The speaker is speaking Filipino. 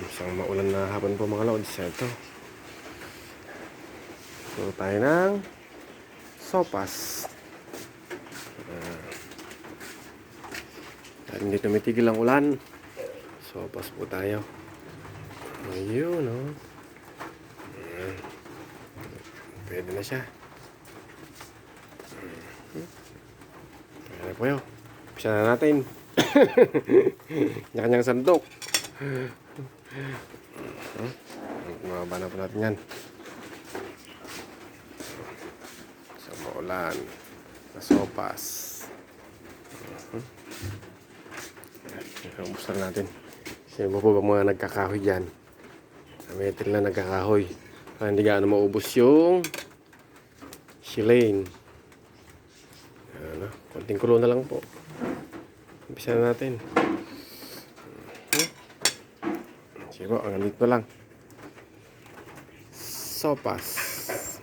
Isang maulan na hapon po mga lods. Ito. So tayo ng sopas. Dahil hindi tumitigil ang ulan, sopas po tayo. Ayun, no? Pwede na siya. Ayan po yun. Umpisa na natin. Kanya-kanyang sandok. Mababa na po natin yan. Sa maulan na sopas. Ubus na natin. Sino po ba mga nagkakahoy dyan? Metal na nagkakahoy. Para hindi gaano maubos yung shilane. Ano, konting kulo na lang po. Umpisa na natin. Sige po, hanggang dito lang. Sopas.